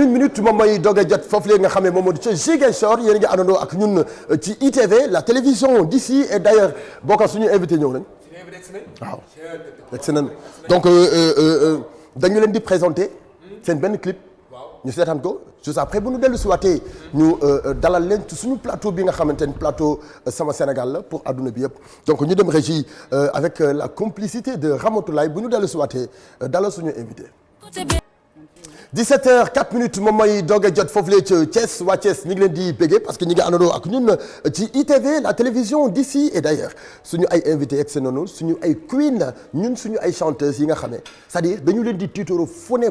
une minute moom mooy doog a jot foofu léegi nga xam ne moom moo di ca Ziguinchor yéen a ngi àndandoo ak ñun ci ITV la télévision d'ici et d'ailleurs bokk suñu invité ñëw nañ waaw egsi nañ donc dañu leen di présenter seen benn clip ñu seetaan ko juste après bu ñu dellu si waatee ñu dalal leen ci suñu plateau bi nga xamante ni plateau Sama Sénégal la pour adduna bi yëpp donc ñu dem régie avec la complicité de Ramatoulaye bu ñu dellu si waatee dalal suñu invité 17h04 moom mooy doog a jot foofu lee ca Thiès waa Thiès ñu ngi leen di béggee parce que ñu ngi àndandoo ak ñun ci ITV la télévision d'ici et d'ailleurs suñu ay invités egg si noonu suñu ay queen ñun suñu ay chanteuses yi nga xam ne c'est-à-dire dañu leen di tiitoro fu ne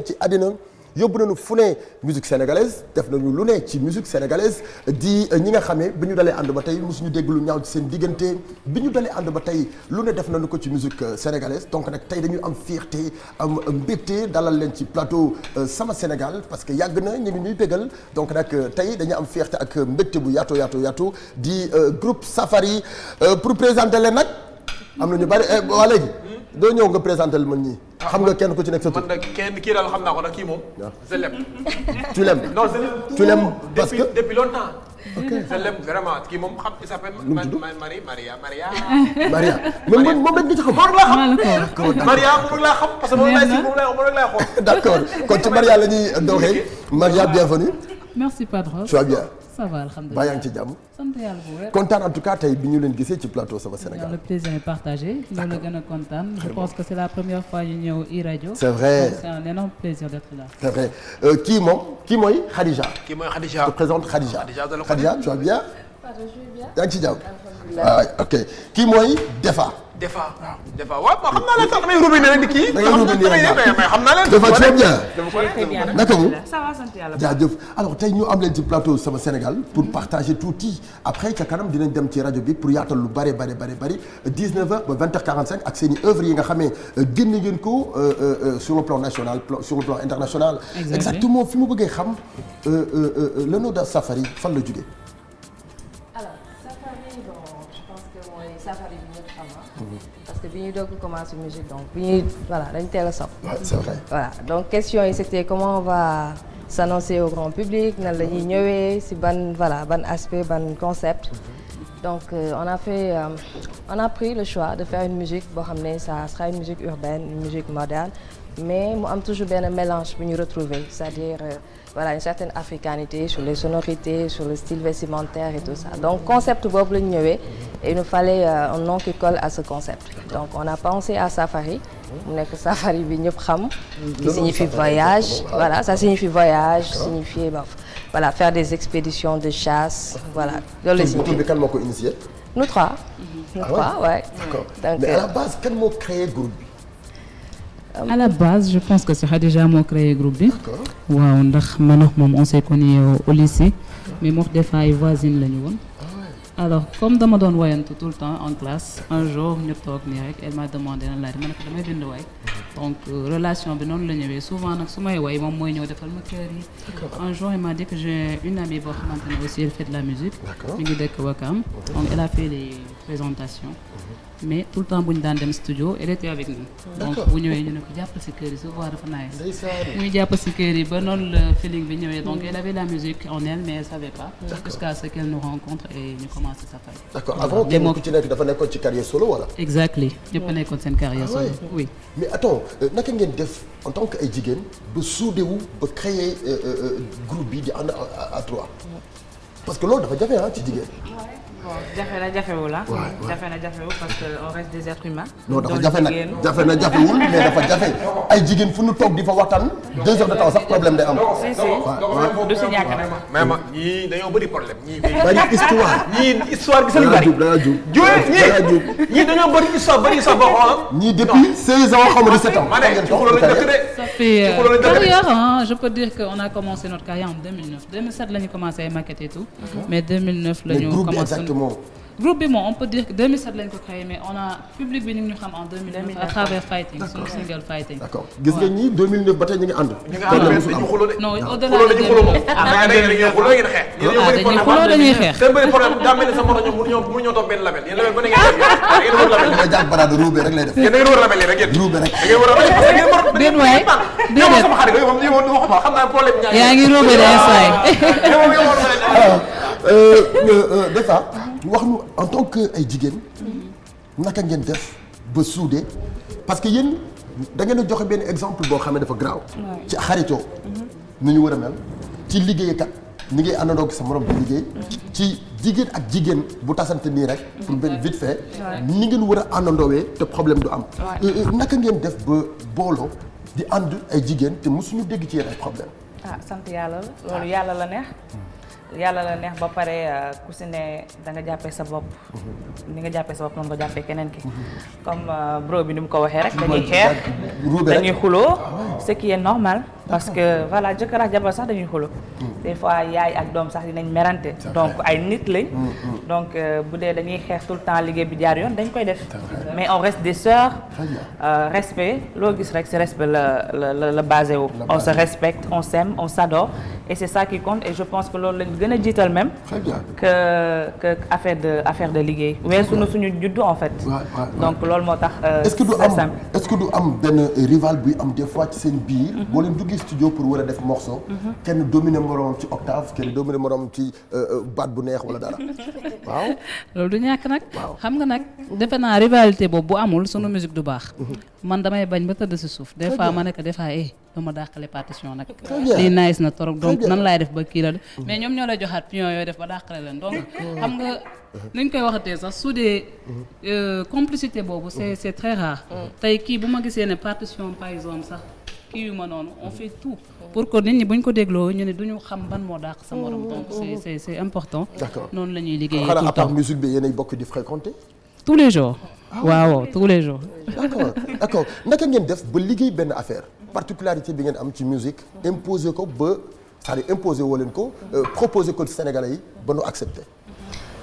ci àddina yóbbu nañu fu ne musique sénégalaise def nañu lu ne ci musique sénégalaise di ñi nga xamee bi ñu dalee ànd ba tey mosuñu dégg lu ñaaw ci seen diggante bi ñu dalee ànd ba tey lu ne def nañu ko ci musique sénégalaise donc nag tey dañuy am fierté am mbégte dalal leen ci plateau Sama Sénégal parce que yàgg na ñu ngi ñuy bégal donc nag tey dañuy am fierté ak mbégte bu yaatu di groupe Safari pour présenter leen nag am na ñu bari waa léegi doo ñëw nga présenté la man ñii. xam nga kenn ku ci nekk sa tur. man nag kenn kii daal xam naa ko nag kii moom. je l'aime. tu l'aimes. non tu l'aimes parce que depuis longtemps. ok je l'aime vraiment kii moom xam il s'appelle Maria. Maria moom rek nga ci xam. Maria moom laa xam parce que moom rek laay xool. d'accord kon ci Maria la ñuy doxee Maria bienvenue. merci Padros. tu vas bien. ça va alhamdulilah baa yaa ngi ci jàmm. sant yàlla bu wér. kontaan en tout cas tey bi ñu leen gisee ci plateau Sama Sénégal. le plaisir est partagé. loolu la gën a kontaan. je pense que c'est la première fois ñu ñëw iRadio. c'est vrai donc c'est un énorme plaisir d'être là. c'est vrai kii mooy Khadija. Khadija. je présente Khadija. Khadija tu vas bien. je suis bien. yaa ngi ci jàmm. ah ok kii mooy Defa. Defa waaw xam naa leen sax damay robinet rek di kii. da ngay robinet rek mais xam naa leen. Defa tu vas bien. naka mu. ça va sant yàlla. jaajëf alors tey ñu am leen ci plateau Sama Sénégal pour partager tuuti après ca kanam dinañ dem ci rajo bi pour yaatal lu bari 19h ba 20h45 ak seen i œuvres yi nga xamee génn ngeen ko sur le plan national sur le plan international. exactement fi mu bëggee xam le nom de Safari fan la jógee. Safari bi ñëpp xam parce que bi ñuy doog commencer musique donc bi ñuy voilà dañ teel a sopp. c'est vrai. voilà donc question yi c'était comment on va s'annoncer au grand public nan la ñuy ñëwee ci ban aspect ban concept. donc on a pris le choix de faire une musique boo xam ne ça sera une musique urbaine une musique moderne mais mu am toujours benn mélange bu ñu retrouver c'est-à-dire une certaine africanité sur les sonorités sur le style vestimentaire et tout ça donc concept boobu la ñu ñëwee et il nous fallait un nom qui colle à ce concept donc on a pensé à Safari mu nekk Safari bi ñëpp xam qui signifie voyage voilà ça signifie voyage signifie faire des expéditions de chasse voilà loolu la signifie. tur bi kan moo ko initié. nous trois. ouais. d'accord donc mais à la base kan moo créé groupe bi. à la base je pense que c'est Khadija moo créé groupe bi. d'accord waaw ndax man ak moom on s'est connus au lycée mais moo des fois ay voisines la ñu woon. alors comme dama doon woyantu tout le temps en classe un jour ñu toog nii rek elle m'a demandé lan laa di ma ne ko damay bind way donc relation bi noonu la ñëwee souvent nag su may way moom mooy ñëw defal ma kër yi. un jour elle m'a dit que j'ai une amie boo xamante ne aussi elle fait de la musique. mi ngi dëkk Wakam donc elle a fait les présentations. mais tout le temps bu ñu daan dem studio elle était avec nous. donc bu ñëwee ñu ne ko jàppal si kër yi souvent dafa nice. ñu jàpp si kër yi ba noonu la feeling bi ñëwee donc elle avait la musique en elle mais elle savait pas. jusqu'à ce qu'elle nous rencontre et ñu commencé Safari. d'accord avant kenn ku ci nekk dafa nekkoon ci carrière solo wala. exactement ñëpp a nekkoon seen carrière solo. oui mais attends naka ngeen def en tant que ay jigéen ba soudé wu ba créer groupe bi di ànd à trois parce que loolu dafa jafe ci jigéen. bon jafe na jafewul la. jafe na jafewul parce que on reste des êtres humains. non dafa jafe nag jafe na jafewul mais dafa jafe ay jigéen fu ñu toog di fa waxtaan 2 heures de temps sax problème day am. si du si ñàkk nag. mais ma ñii dañoo bëri problème ñii. bari histoire. ñii histoire gis nañu bari. ñii dañoo bëri histoire boo xoolal. ñii depuis 16 ans xaw ma 17 ans. ma ne ci xuloo lañ dëkk de. ça fait carrière je peux dire que on a commencé notre carrière en 2009 2007 la ñu commencé ay maquettes et tout. mais 2009 la ñu commencé. groupe bi moom on peut dire que 2007 lañ ko créé mais on a public bi ñu ngi ñu xam en 2009 à travers Fighting suñu single Fighting. d'accord gis nga ñi 2009 ba tey ñu ngi ànd. ñu ngi ànd dañu xuloo de. non au-delà xuloo dañuy xuloo moom. dañuy xuloo ngeen xeex. dañuy xuloo dañuy xeex. seen bëri problème daa mel ni sa morom ñoom mënuñoo toog benn label yéen label ba ne ngeen def wër label. nga jàpp baraade ruube rek lay def. yéen da ngeen wër label yi rek yéen. ruube rek. da ngeen wër label parce que ngeen war déet waay déedéet sama xarit yow moom waxuma xam naa problème ñaar yaa ngi roobee day saay. des fois wax nu en tant que ay jigéen naka ngeen def ba suude parce que yéen da ngeen a joxe benn exemple boo xam ne dafa graaw ci xaritoo nu ñu war a mel ci liggéeykat ni ngay àndandoo sa morom di liggéey ci jigéen ak jigéen bu tasante nii rek pour benn vite fait ni ngeen war a àndandoowee te problème du am naka ngeen def ba booloo di ànd ay jigéen te mosuñu dégg ci yéen ay problème sant yàlla la loolu yàlla la neex yàlla la neex ba pare ku si ne da nga jàppee sa bopp ni nga jàppee sa bopp noonu nga jàppee keneen ki comme bro bi ni mu ko waxee rek dañuy xeex dañuy xuloo ce qui est normal parce que voilà jëkkër ak jabar sax dañuy xuloo des fois yaay ak doom sax dinañ merante donc ay nit lañ donc bu dee dañuy xeex tout le temps liggéey bi jaar yoon dañ koy def mais on reste des sœurs respect loo gis rek c'est respect la basé wu on se respecte on s'aime on s'adore et c'est ça qui compte et je pense que loolu lañ gën a jiital même que affaire de liggéey weesu na suñu juddu en fait donc loolu moo tax est-ce que du am benn rival buy am des fois ci seen biir boo leen duggee studio pour war a def morceau kenn dominer moroom ci octave kenn dominer moroom ci baat bu neex wala dara waaw loolu du ñàkk nag xam nga nag defe naa rivalité boobu bu amul sunu musique du baax man damay bañ ba tëdd si suuf des fois ma nekk des fois dama dàqale partition nag lii nice na torop donc nan laay def ba kii la mais ñoom ñoo lay joxaat pion yooyu def ba dàqale leen donc xam nga nuñ koy waxatee sax su dee complicité boobu c'est très rare tey kii bu ma gisee ne partition par exemple sax kii yu ma noonu on fait tout pour que nit ñi buñ ko dégloo ñu ne duñu xam ban moo dàq sa morom donc c'est important noonu la ñuy liggéeyee tout le temps. à part musique bi yéenay bokk di fréquenter tous les jours waaw tous les jours d'accord naka ngeen def ba liggéey benn affaire particularité bi ngeen am ci musique imposer ko ba c'est-à-dire imposer woo leen ko proposer ko Sénégalais yi ba nu accepter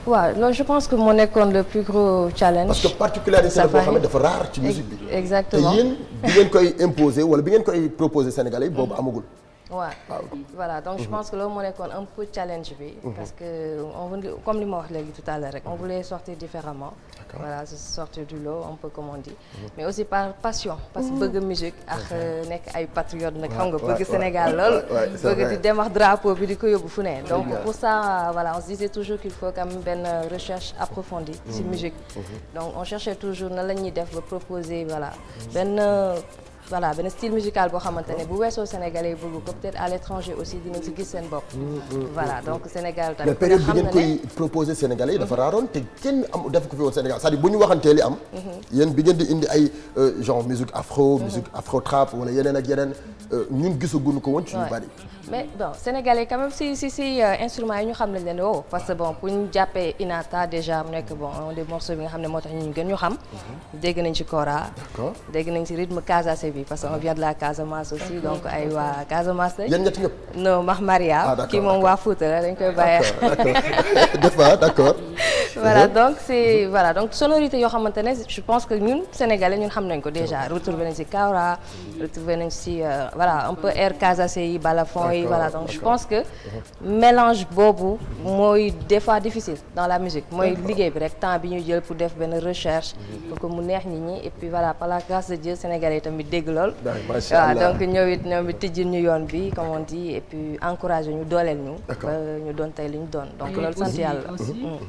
waaw loolu je pense que moo nekkoon le plus gros challenge. parce que particularité la boo xam ne dafa rare ci musique bi. exactement te yéen bi ngeen koy imposer wala bi ngeen koy proposer Sénégalais yi boobu amagul. waaw voilà donc je pense que loolu moo nekkoon un peu challenge bi. parce que comme li ma wax léegi tout à l'heure rek on voulait sortir différemment. voilà se sortir du lot un peu comme on dit. mais aussi par passion. parce que bëgg musique ak nekk ay patriote nag xam nga bëgg Sénégal lool. bëgg di dem ak drapeau bi di ko yóbbu fu ne. donc pour ça voilà on se disait toujours qu'il faut quand même benn recherche approfondie. ci musique. donc on cherchait toujours nan la ñuy def ba proposer voilà benn style musical boo xamante ne bu weesoo Sénégalais yi bëgg ko peut-être à l'étranger aussi dinañ si gis seen bopp. voilà donc Sénégal tamit. mais période bi ngeen koy proposer Sénégalais yi dafa raaroon te kenn am def ko fi woon Sénégal c'est-à-dire bu ñu waxantee li am. yéen bi ngeen di indi ay genre musique afro. musique afro trap wala yeneen ak yeneen ñun gisaguñu ko woon ci ñu bari. mais bon Sénégalais quand même si instruments yi ñu xam nañ leen woo parce que bon pour ñu jàppee Inata déjà mu nekk bon un des morceaux bi nga xam ne moo tax ñu gën ñu xam. dégg nañ ci Kora. d'accord dégg nañ ci rythme Casace bi parce que on vient de la Casamance aussi donc ay waa Casamance lañ. yéen ñett ñëpp. non Max Maria. kii moom waa Fouta la dañ koy bàyyi. d'accord. voilà donc c'est voilà donc sonorité yoo xamante ne je pense que ñun Sénégalais ñun xam nañ ko déjà retrouvé nañ ci Kora retrouvé nañ ci voilà un peu air Casace yi balafon yi voilà donc je pense que mélange boobu mooy des fois difficile dans la musique mooy liggéey bi rek temps bi ñu jël pour def benn recherche pour que mu neex nit ñi et puis voilà par la grâce de Dieu Sénégalais yi tamit dégg lool waaw donc ñoom it tijjil ñu yoon bi comme on dit et puis encourager ñu dooleel ñu ba ñu doon tey li ñu doon donc loolu sant yàlla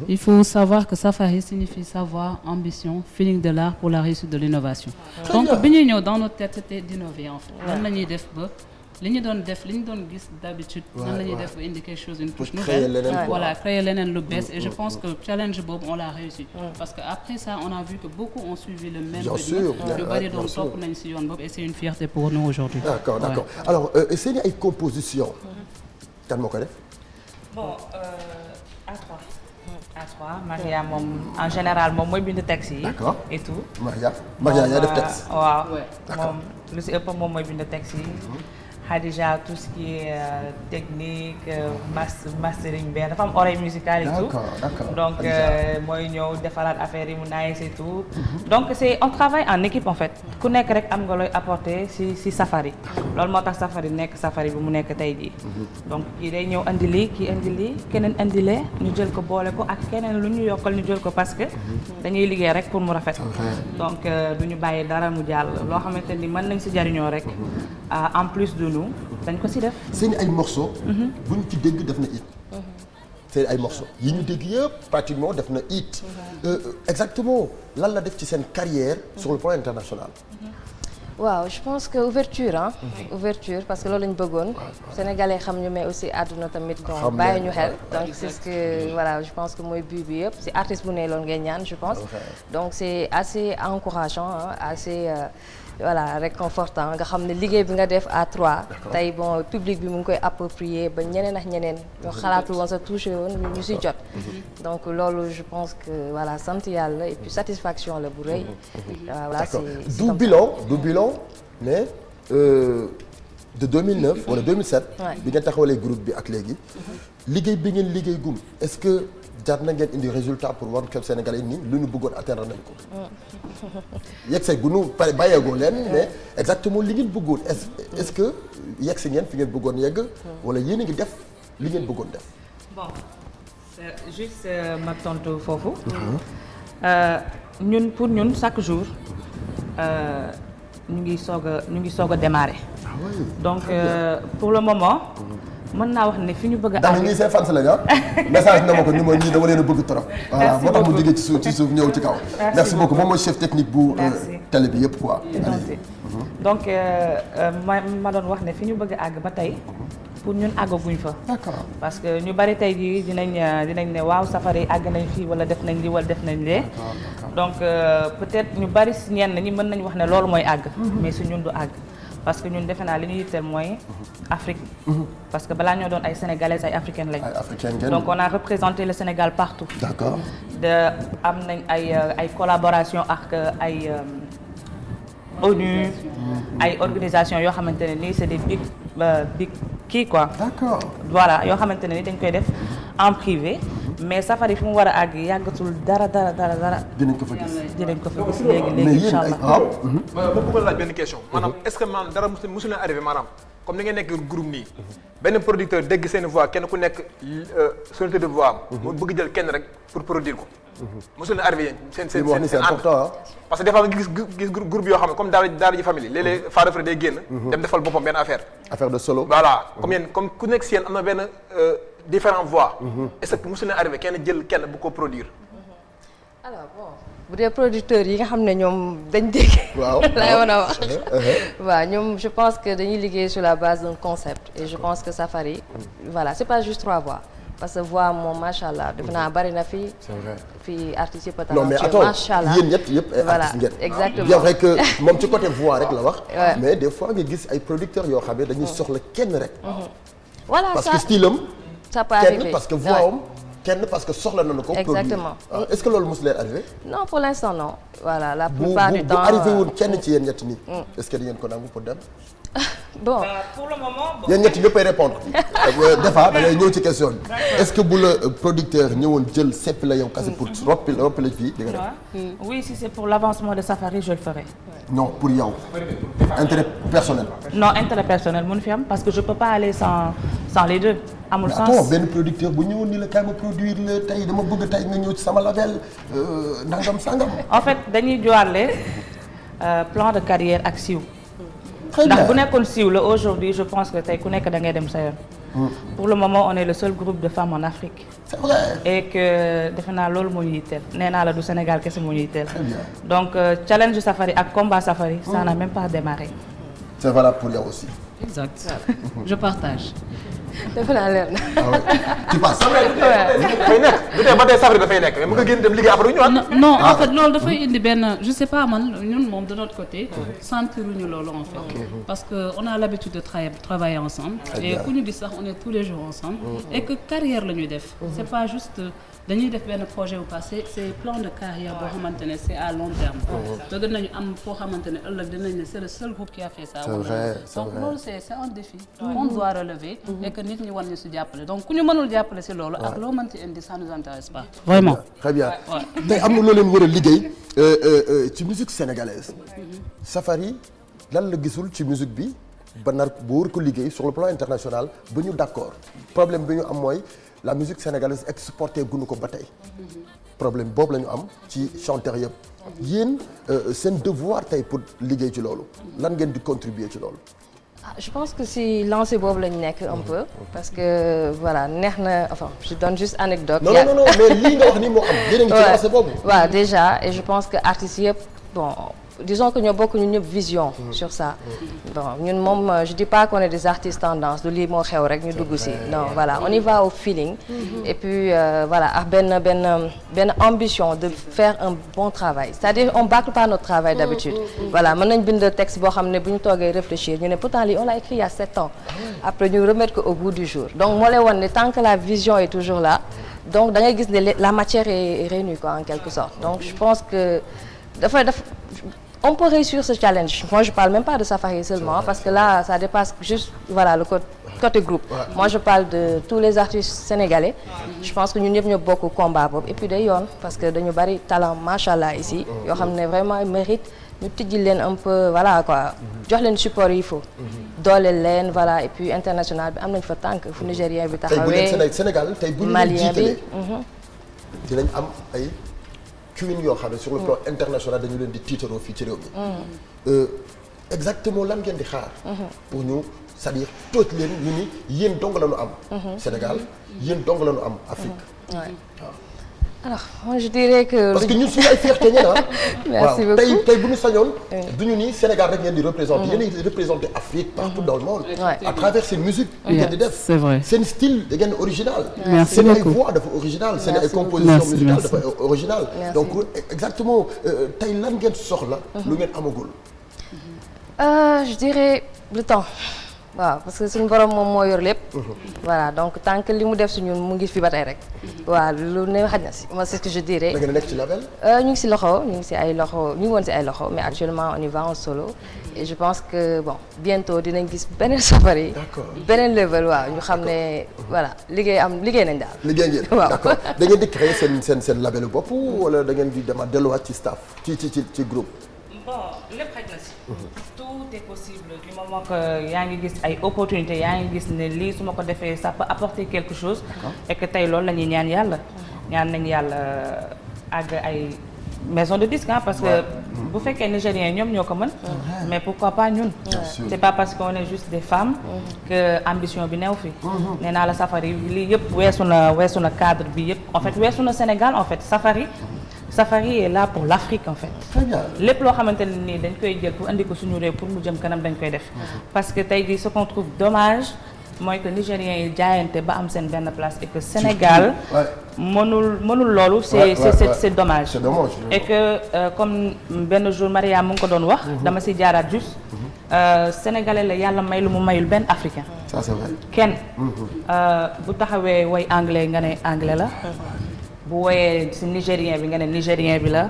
il faut savoir que Safari signifie savoir, ambition, feeling de l'art pour la réussite de l'innovation. Donc bi ñuy ñëw dans notre tête c'était d'innover en fait. Nan la ñuy def ba li ñu doon gis d'habitude nan la ñuy def ba indi quelque chose une touche nouvelle voilà créer leneen lu bees et je pense que challenge boobu on l'a réussi parce que après ça on a vu que beaucoup ont suivi le même rythme yu bari doon topp nañ ci yoon boobu et c'est une fierté pour nous aujourd'hui. D'accord. Alors seen ay composition kan moo ko def bon A3 Maria moom en général moom mooy bind texte yi. d'accord et tout. Maria yaa def texte. waaw moom lu ci ëpp moom mooy bind texte yi. Khadija tout ce qui est technique mastering bien dafa am oreille musicale et tout. D'accord. Donc mooy ñëw defaraat affaire yi mu nice et tout. Donc on travaille en équipe en fait ku nekk rek am nga looy apporter ci Safari loolu moo tax Safari nekk Safari bi mu nekk tey jii. Donc kii day ñëw andi lii kii andi lii keneen andi lee ñu jël ko boole ko ak keneen lu ñu yokkal ñu jël ko parce que dañuy liggéey rek pour mu rafet. Donc du ñu bàyyi dara mu jàll loo xamante ni mën nañ ci jariñoo rek en plus de nous dañ ko ci def. seen ay morceaux. bu ñu ci dégg def na hit. seen ay morceaux yi ñu dégg yëpp pratiquement def na hit. Exactement lan la def ci seen carrière sur le plan international. waaw je pense que ouverture ah. ouverture parce que loolu lañu bëggoon. Sénégalais xam ñu mais aussi àdduna tamit donc bàyyi ñu xel. donc c'est ce que voilà je pense que mooy but bi yëpp si artiste bu ne loolu ngay ñaan je pense. donc c'est assez encourageant assez voilà réconfortant nga xam ne liggéey bi nga def à trois. tey bon public bi mu ngi koy approprier ba ñeneen ak ñeneen ñoo xalaatul woon sa touché woon ñu si jot. donc loolu je pense que voilà sant yàlla et puis satisfaction la bu rëy. voilà c'est du bilan mais de 2009 wala 2007. bi ngeen taxawalee groupe bi ak léegi. liggéey bi ngeen liggéey gum est-ce que jar na ngeen indi résultat pour war ko Sénégalais yi nii lu ñu bëggoon atteindre nañ ko. yegg see gunu pare bàyyeegoo leen mais exactement li ngeen bëggoon est-ce que yegg si ngeen fi ngeen bëggoon yegg. wala yéen a ngi def li ngeen bëggoon def. bon c'est juste ma tontu foofu. ñun pour ñun chaque jour. ñu ngi soog a démarrer. donc pour le moment. mën naa wax ne fi ñu bëgg a. ndax ñii seen fans la nga message na ma ko ni ma ñii dama leen a bëgg trop. voilà moo tax mu jógee ci suuf ñëw ci kaw. merci beaucoup moom mooy chef technique bu télé bi yëpp quoi. donc ma doon wax ne fi ñu bëgg a àgg ba tey pour ñun àggaguñ fa. d'accord parce que ñu bari tey jii dinañ ne waaw Safari àgg nañ fii wala def nañ li wala def nañ lee. donc peut-être ñu bari si ñenn ñi mën nañu wax ne loolu mooy àgg. mais si ñun du àgg. parce que ñun defe naa li ñu yitteel mooy Afrique. parce que balaa ñoo doon ay sénégalaises ay africaines lañ. ay africaines ngeen. donc on a représenté le Sénégal partout. d'accord am nañ ay collaboration ak ay ONU. ay organisations yoo xamante ne nii c'est des big kii quoi. d'accord voilà yoo xamante ne ni dañ koy def en privé. mais Safari fi mu war a àgg yàggatul dara. dinañ ko fa gis léegi incha allah. ma bëggoon laaj benn question. maanaam est-ce que maanaam dara mosu leen arrivé maanaam comme ni ngeen nekk groupe nii. benn producteur dégg seen voix kenn ku nekk sonorité de voix am. mu bëgg jël kenn rek pour produire ko. mosu leen arrivé yéen seen c'est important parce que des fois nga gis groupe yoo xam ne comme daara ji famille léeg-léeg Fara Fara day génn. dem defal boppam benn affaire de solo. voilà comme ku nekk si yéen am na benn. différentes voix. est-ce que mosu leen arrivé kenn jël kenn bu ko produire. alors bon bu dee producteurs yi nga xam ne ñoom dañ dégg. waaw lay mën a wax. waaw ñoom je pense que dañuy liggéey sur la base d'un concept et je pense que Safari. voilà c'est pas juste 3 voix parce que voix moom macha allah defe naa bari na fi. c'est vrai fii artistes yëpp a non mais talentueux macha allah yéen ñett yëpp ay artistes ngeen. exactement bien vrai que moom ci côté voix rek la wax. mais des fois nga gis ay producteurs yoo xam ne dañuy soxla kenn rek. voilà parce que style am. ça peut arriver kenn parce que voix am kenn parce que soxla nañu ko. exactement est-ce que loolu mos leen arrivé. non pour l'instant non. voilà la plupart du temps bu arrivé woon kenn ci yéen ñett nii. est-ce que di ngeen ko nangu pour dem. bon pour le moment. yéen ñett ñëppay répondre. des fois da ngay ñëw ci question bi. est-ce que bu la producteur ñëwoon jël seppi la yow kese pour roppi la fii di nga def. oui si c'est pour l'avancement de Safari je le ferai. non pour yow. intérêt personnel. non intérêt personnel mënu fi am parce que je peux pas aller sans les deux. amul sens attends benn producteur bu ñëwoon ni la kaay ma produire la tey dama bëgg tey nga ñëw ci sama label nangam sangam. en fait dañuy jowaale plan de carrière ak siiw. très bien ndax bu nekkoon siiw la aujourd'hui je pense que tey ku nekk da ngay dem sa yoon. pour le moment on est le seul groupe de femmes en Afrique. c'est vrai. et que defe naa loolu moo ñu yitteel nee naa la du Sénégal kese moo ñu yitteel. très bien donc challenge Safari ak combat Safari. ça n'a même pas démarré. c'est valable pour yow aussi. exact je partage. defe naa leer na. ah ouais tu passes. dafay nekk du tee ba tey safari dafay nekk mais mu nga génn dem liggéey après ñu ñëwaat. non en fait loolu dafay indi benn je sais pas man ñun moom de notre côté sentiruñu loolu en fait parce que on a l'habitude de travailler ensemble et ku ñu gis sax on est tous les jours ensemble et que carrière la ñuy def c'est pas juste dañuy def benn projet bu passé c'est plan de carrière boo xamante ne c'est à long terme bëgg nañu am foo xamante ne ëllëg dinañ ne c'est le seul groupe qui a fait ça donc loolu c'est un défi qu'on doit relever et que nit ñi war ñu si jàppale donc ku ñu mënul jàppale si loolu ak loo mënti indi ça nous intéresse pas vraiment très bien tey am na loo leen war a liggéey ci musique sénégalaise Safari lan la gisul ci musique bi ba nar bu war ko liggéey sur le plan international ba ñu d'accord problème bi ñu am mooy la musique sénégalaise exportée gunu ko ba tey problème boobu la ñu am ci chanteur yëpp yéen seen devoir tey pour liggéey ci loolu lan ngeen di contribuer ci loolu. Je pense que si lancé boobu lañu nekk un peu parce que voilà neex na enfin je donne juste anecdote. non mais lii nga wax ni moo am. yéen a ngi ci lancé boobu. waaw déjà et je pense que artistes yëpp bon disons que ñoo bokk ñun ñëpp vision sur ça. bon ñun moom je dis pas qu'on est des artistes tendance du lii moo xew rek ñu dugg si non voilà on y va au feeling. et puis voilà ak benn ambition de faire un bon travail c'est-à-dire on bâcle pas notre travail d'habitude. voilà mën nañ bind texte boo xam ne bu ñu toogee réfléchir ñu ne pourtant lii on l'a écrit il y a 7 ans. après ñu remettre ko au goût du jour donc moo lay wan ne tant que la vision est toujours là donc da ngay gis ne la matière est réunie quoi en quelque sorte donc je pense que on peut réussir ce challenge. Moi, je parle même pas de Safari seulement parce que là, ça dépasse juste voilà le côté groupe. Moi, je parle de tous les artistes sénégalais. Je pense que ñun ñëpp ñoo bokk combat boobu et puis day yoon parce que dañu bari talent machallah ici yoo xam ne vraiment ils méritent ñu tijji leen un peu voilà quoi jox leen support yi il faut. dooleel leen voilà et puis international bi am nañu fa tànk fu Nigérien bi taxawee. tey bu Sénégal tey bu ñu leen jiitalee dinañ am ay. queen yoo xam ne sur le plan international dañu leen di tiitaroo fii ci réew mi exactement lan ngeen di xaar pour ñu c'est-à-dire tooj leen ñu ni yéen dong la ñu am Sénégal yéen dong la ñu am Afrique waaw alors moi je dirais que parce que ñun suñu ay fierté ñeen merci beaucoup tey bu ñu sañoon duñu ni Sénégal rek ngeen di représenter yéen di représenter Afrique partout dans le monde à travers seen musique ngeen di def c'est vrai seen style da ngeen original merci beaucoup seen ay voix dafa original seen ay composition musicale dafa original donc exactement tey lan ngeen soxla lu ngeen amagul je dirais le temps waaw parce que suñu borom moom moo yor lépp. voilà donc tant que li mu def si ñun mu ngi fi ba tey rek. waaw lu ne xaj na si moi c'est ce que je dirais. da ngeen nekk ci label. ñu ngi si loxo ñu ngi si ay loxo ñu ngi woon si ay loxo mais actuellement on y va en solo et je pense que bon bientôt dinañ gis beneen Safari. d'accord beneen level waaw ñu xam ne voilà liggéey nañ daal. liggéey ngeen waaw d'accord da ngeen di créer seen labelu bopp wala da ngeen di demaat delluwaat ci staff ci groupe. bon lépp xaj na si. tout est possible du moment que yaa ngi gis ay opportunités yaa ngi gis ne lii su ma ko defee ça peut apporter quelque chose. et que tey loolu la ñuy ñaan yàlla. ñaan nañ yàlla àgg ay maison de disque parce que bu fekkee nigériens ñoom ñoo ko mën. mais pourquoi pas ñun. c'est pas parce qu'on est juste des femmes. que ambition bi neew fi. nee naa la Safari lii yëpp weesu na cadre bi yëpp en fait weesu na Sénégal en fait Safari est là pour l'Afrique en fait. Très bien. lépp loo xamante ne nii dañ koy jël pour andi ko suñu réew pour mu jëm kanam dañ koy def. parce que tey jii ce qu'on trouve dommage mooy que Nigériens yi jaayante ba am seen benn place et que Sénégal. mënul loolu. c'est dommage. c'est dommage. et que comme benn jour Maria mu ngi ko doon wax. dama si jaaraat juste. Sénégalais la yàlla may lu mu mayul benn africain. ça c'est vrai. kenn bu taxawee way anglais nga ne anglais la. bu woyee ci nigérien bi nga ne nigérien bi la.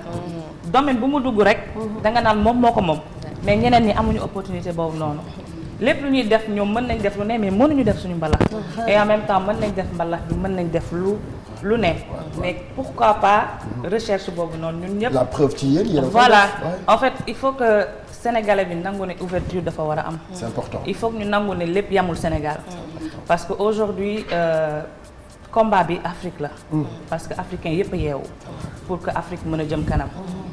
domaine bu mu dugg rek. da nga naan moom moo ko moom. mais ñeneen ñi amuñu opportunité boobu noonu. lépp lu ñuy def ñoom mën nañ def lu ne mais mënuñu def suñu mbalax. et en même temps mën nañ def mbalax bi mën nañ def lu ne. mais pourquoi pas recherche boobu noonu ñun ñëpp. la preuve ci yéen voilà en fait il faut que sénégalais bi nangu ne ouverture dafa war a am. c'est important. il faut que ñu nangu ne lépp yamul Sénégal. parce que aujourd'hui combat bi Afrique la. parce que africain yëpp a yeewu. pour que Afrique mën a jëm kanam.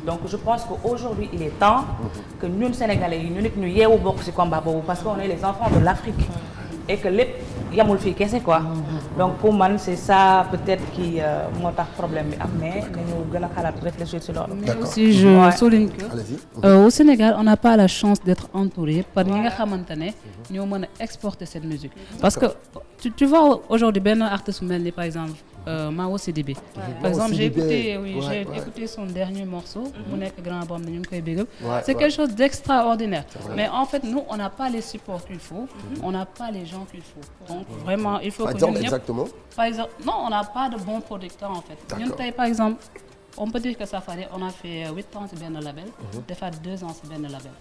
donc je pense que aujourd'hui il est temps que ñun sénégalais yi ñu nit ñu yeewu bokk ci combat boobu parce que on est les enfants de l'Afrique. et que lépp yamul fii kese quoi. donc pour man c'est ça peut-être qui moo tax problème bi am mais nañu gën a xalaat réfléchir ci loolu. Mais aussi je souligne que au Sénégal on n'a pas la chance d'être entouré par ñi nga xamante ne ñoo mën a exporter cette musique parce que tu vois aujourd'hui benn artiste mel ni par exemple Mao Sidibé. Par exemple, j'ai écouté son dernier morceau, mu nekk grand bam ñu ngi koy bégal. C'est quelque chose d'extraordinaire. Mais en fait, nous, on n'a pas les supports qu'il faut, on n'a pas les gens qu'il faut. Donc vraiment, il faut que ñun ñëpp. Exactement. Par exemple, non, on n'a pas de bons producteurs en fait. Ñun tey par exemple, on peut dire que Safari, on a fait 8 ans sur benn label, defaat 2 ans sur benn label.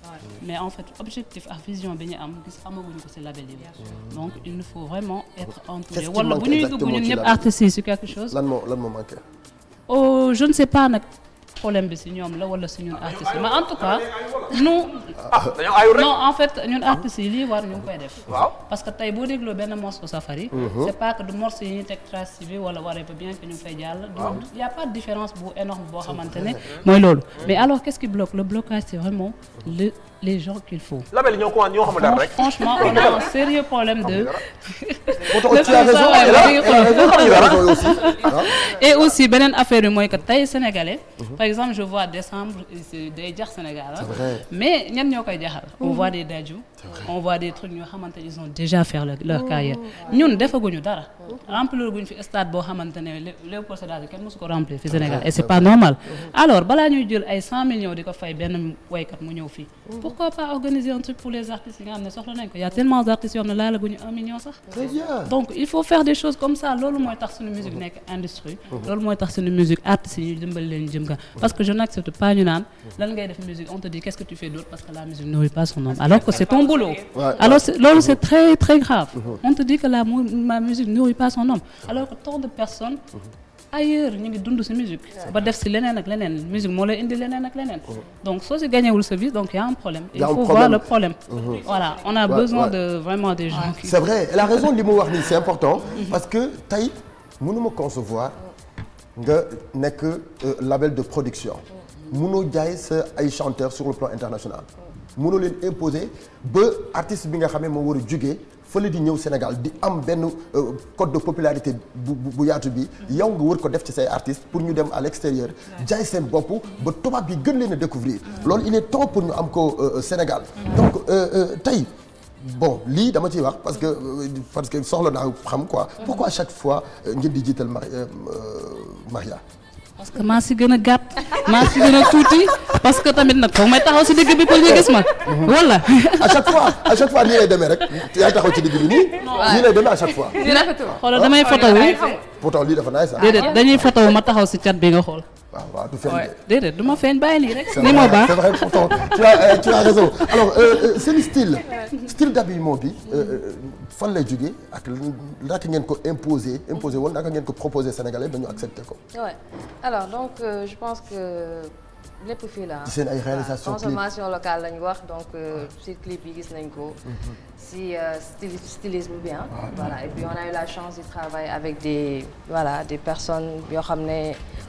Mais en fait, objectif ak vision bi ñu am gis amaguñu ko ci label yi. Donc il nous faut vraiment être entouré. Wala bu ñuy dugg ñun ñëpp artistes yi sur quelque chose. lan moo manqué. Oh, je ne sais pas nag problème bi ci ñoom la wala ci ñun artistes yi mais en tout cas nous. non en fait ñun artistes yi lii war ñu ngi koy def. parce que tey boo dégloo benn morceau Safari. c'est pas que du morceau yi ñuy teg Trace TV wala waree ba bien que ñu fay jàll. y a pas de différence bu énorme boo xamante ne mooy loolu. mais alors qu'est-ce qui bloque le blocage c'est vraiment les gens qu'il faut. label ñoo ko ñoo xam dara rek. franchement on a un sérieux problème de. et aussi beneen affaire bi mooy que tey sénégalais. par exemple je vois décembre day jax Sénégal mais ñan ñoo koy jaxal. on voit des Dadju. on voit des trucs ñoo xamante ils ont déjà fait leur carrière. ñun defaguñu dara. remplir guñ fi stade boo xamante ne Léopold Sédar kenn mosu ko remplir fi Sénégal et c'est pas normal. alors balaa ñuy jël ay 100 millions di ko fay benn waykat mu ñëw fii. pourquoi pas organiser un truc pour les artistes yi nga xam ne soxla nañ ko y a tellement d'artistes yoo xam ne laalaguñu 1 million sax. Très bien. donc il faut faire des choses comme ça loolu mooy tax suñu musique nekk industrie. loolu mooy tax suñu musique artistes yi ñu dimbali leen jëm kan parce que je n'accepte pas ñu naan lan ngay def musique on te dit qu'est-ce que tu fais d'autre parce que la musique nourrit pas son homme alors que c'est ton boulot. alors loolu c'est très très grave. on te dit que ma musique nourrit pas son homme alors que tant de personnes. ailleurs ñu ngi dund ci musique ba def ci leneen ak leneen musique moo lay indi leneen ak leneen donc soo ci gagnewul sa vie donc il y a un problème il faut voir le problème voilà on a besoin de vraiment des gens qui c'est vrai elle a raison li mu wax nii c'est important parce que tey mënuma concevoir nga nekk label de production mënoo jaay sa ay chanteurs sur le plan international mënoo leen imposer ba artiste bi nga xam ne moo war a jógee fële di ñëw Sénégal di am benn code de popularité bu yaatu bi yow nga wër ko def ci say artistes pour ñu dem à l'extérieur jaay seen bopp ba tubaab bi gën leen a découvrir loolu il est temps pour ñu am ko Sénégal donc tey bon lii dama ciy wax parce que soxla naa xam quoi pourquoi à chaque fois ngeen di jiital Maria parce que maa si gën a gàtt maa si gën a tuuti parce que tamit nag foog may taxaw si digg bi pour ñu gis ma wala. à chaque fois nii lay demee rek yaa taxaw ci digg bi nii lay demee à chaque fois. xoolal damay photo wu. pourtant lii dafa nice sax. déedéet dañuy photo wu ma taxaw si cat bi nga xool. waaw du feeñ de. déedéet du ma feeñ bàyyi nii rek. ni moo baax c'est vrai pourtant tu as raison alors seen style d'habillement bi fan lay jógee ak naka ngeen ko imposer woon naka ngeen ko proposer Sénégalais ba ñu accepter ko. ouais alors donc je pense que lépp fii la ci seen ay réalisation consommation locale lañ wax donc ci clip yi gis nañ ko. si stylisme bien voilà et puis on a eu la chance de travailler avec des personnes yoo xam ne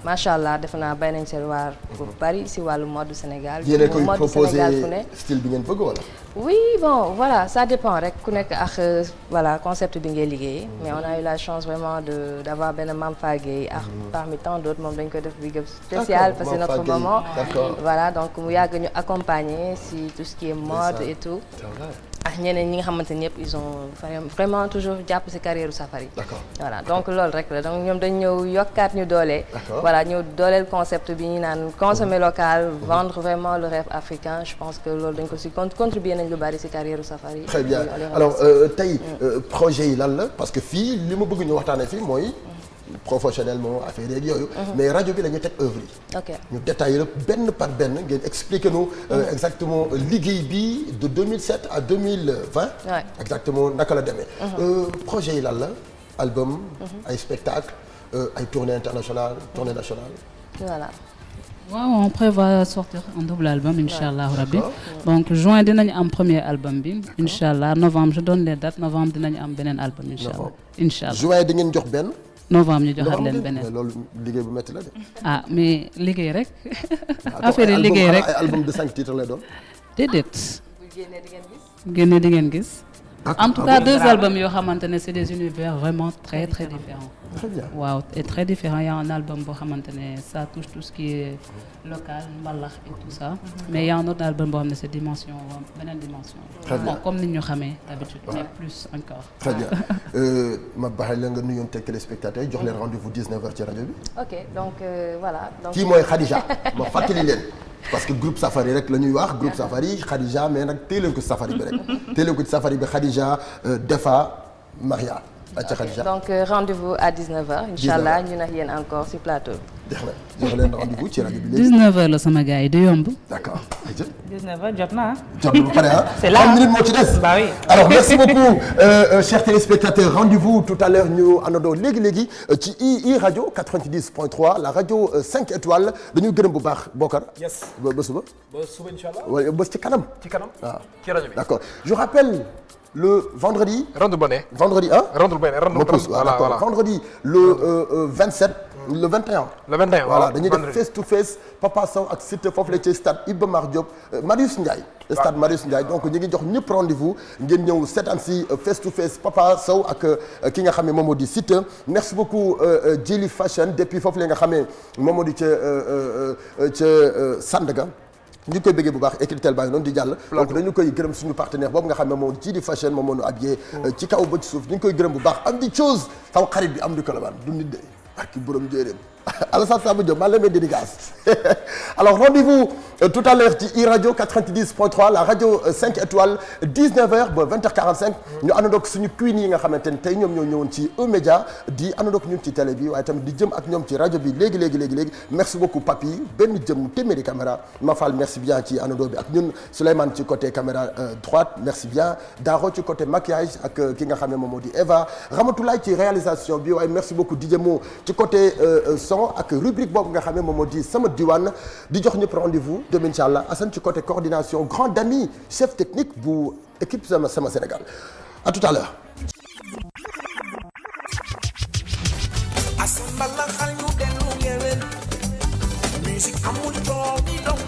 macha allah defe naa bay nañ seen waar bu bari si wàllu mode Sénégal. yéen a koy mode Sénégal fu ne style bi ngeen bëgg wala. oui bon voilà ça dépend rek ku nekk ak voilà concept bi ngay liggéey mais on a eu la chance vraiment d'avoir benn Mame Fagué ak parmi tant d'autres moom dañ koy def big up spécial parce que c'est notre moment voilà donc mu yàgg ñu accompagner si tout ce qui est mode et tout. ak ñeneen ñi nga xamante ne ñëpp ils ont vraiment toujours jàpp ci carrière Safari. D'accord. voilà donc loolu rek la donc ñoom dañ ñëw yokkaat ñu doole. voilà ñëw dooleel concept bi ñu naan consommer local vendre vraiment le rêve africain je pense que loolu dañ ko ci contribuer nañ lu bari ci carrière Safari. très bien alors tey projet yi lan la parce que fii li ma bëgg ñu waxtaanee fii mooy. professionnellement affaire yeeg yooyu. mais rajo bi la ñu teg œuvre yi. ok ñu détaillé la benn par benn ngeen expliquer nous exactement liggéey bi de 2007 à 2020. Ouais. exactement naka la demee. projet yi lan la album. ay spectacle ay tournée internationale tournée nationale. voilà. waaw on prévoit sortir un double album incha rabbi donc juin dinañu am premier album bi incha allah novembre je donne les dates novembre dinañu am beneen album incha allah juin di ngeen jox benn. novembre ñu joxaat leen beneen mais loolu liggéey bu métti la de. ah mais liggéey rek. affaire yi liggéey rek ay album de 5 titres lay doon. déedéet. bu génnee di ngeen gis. génne di ngeen gis. En tout cas, 2 albums yoo xamante ne c'est des univers vraiment très très différents. Très bien. Waaw, et très différent. Il y a un album boo xamante ne ça touche tout ce qui est local, mbalax et tout ça. Mais il y a un autre album boo xam ne c'est dimension beneen dimension. Très bien. Bon, comme ni ñu xamee d'habitude, mais plus encore. Très bien ma bàyyi la nga nuyoon teg téléspectateurs jox leen rendez-vous 19h ci rajo bi. Ok, donc voilà. Donc, kii mooy Khadija ma fàttali leen parce que groupe Safari rek la ñuy wax groupe Safari Khadija mais nag téye leen ko ci Safari bi rek téye leen ko ci Safari bi Khadija Defa Maria. Okay. Donc rendez-vous à 19h inchallah ñu ak yéen encore ci plateau bi. jeex na jox leen rendez-vous ci rajo bi léegi. 19h la sama gars yi du yomb. D'accord. 19h jot na jot na ba pare ah. C'est là. 30 minutes moo ci des. Bah oui. Alors merci beaucoup chers téléspectateurs rendez-vous tout à l'heure ñu àndandoo léegi ci i rajo 90.3 la rajo 5 étoiles dañuy gërëm bu baax Bokar. yes ba suba. ba suba inchallah. wala ba ci kanam. ci kanam. waaw ci rajo bi. d'accord je rappelle le vendredi. Rendu bonnet. Vendredi hein. Rendu bonnet rendu. Voilà. Vendredi le 27. Le 21. Le 21 voilà dañuy def vendredi. face to face Papa Sow ak Siteu foofu la ci stade Iba Mar Diop Marius Ndiaye. Stade Marius Ndiaye donc ñu ngi jox ñëpp rendez-vous ngeen ñëw seetaan si face to face Papa Sow ak ki nga xam ne moom moo di Siteu. Merci beaucoup Djily Fashion depuis foofu la nga xam ne moom moo di ca Sandaga. ñu ngi koy bëggee bu baax écritel baa ngi noonu di jàll donc dañu koy gërëm suñu partenaire boobu nga xam ne moom Djily Fashion moom moo ñu habillé ci kaw ba ci suuf ñu ngi koy gërëm bu baax am di chose sama xarit bi am di Colobane du nit de ak borom njéeréem Alassane Samba Diop maa ngi lay may dédicace alors rendez-vous tout à l'heure ci iRadio 90.3 la radio 5 étoiles 19h ba 20h45 ñu àndandoog suñu queen yi nga xamante ne tey ñoom ñoo ñëwoon ci E-Média di àndandoog ñun ci télé bi waaye tamit di jëm ak ñoom ci rajo bi léegi merci beaucoup Papi benn jëm téeméeri caméra Mafal merci bien ci àndandoo bi ak ñun Souleymane ci côté caméra droite merci bien Daro ci côté maquillage ak ki nga xam ne moom moo di Eva Ramatoulaye ci réalisation bi waaye merci beaucoup DJ Mo ci côté son ak rubrique boobu nga xam ne moom moo di sama diwaan di jox ñëpp rendez-vous demain inchallah Assane ci côté coordination grand ami chef technique bu équipe sama Sénégal à tout à l'heure. Assane bala xal ñu dellu ngewel musique amul coow di dox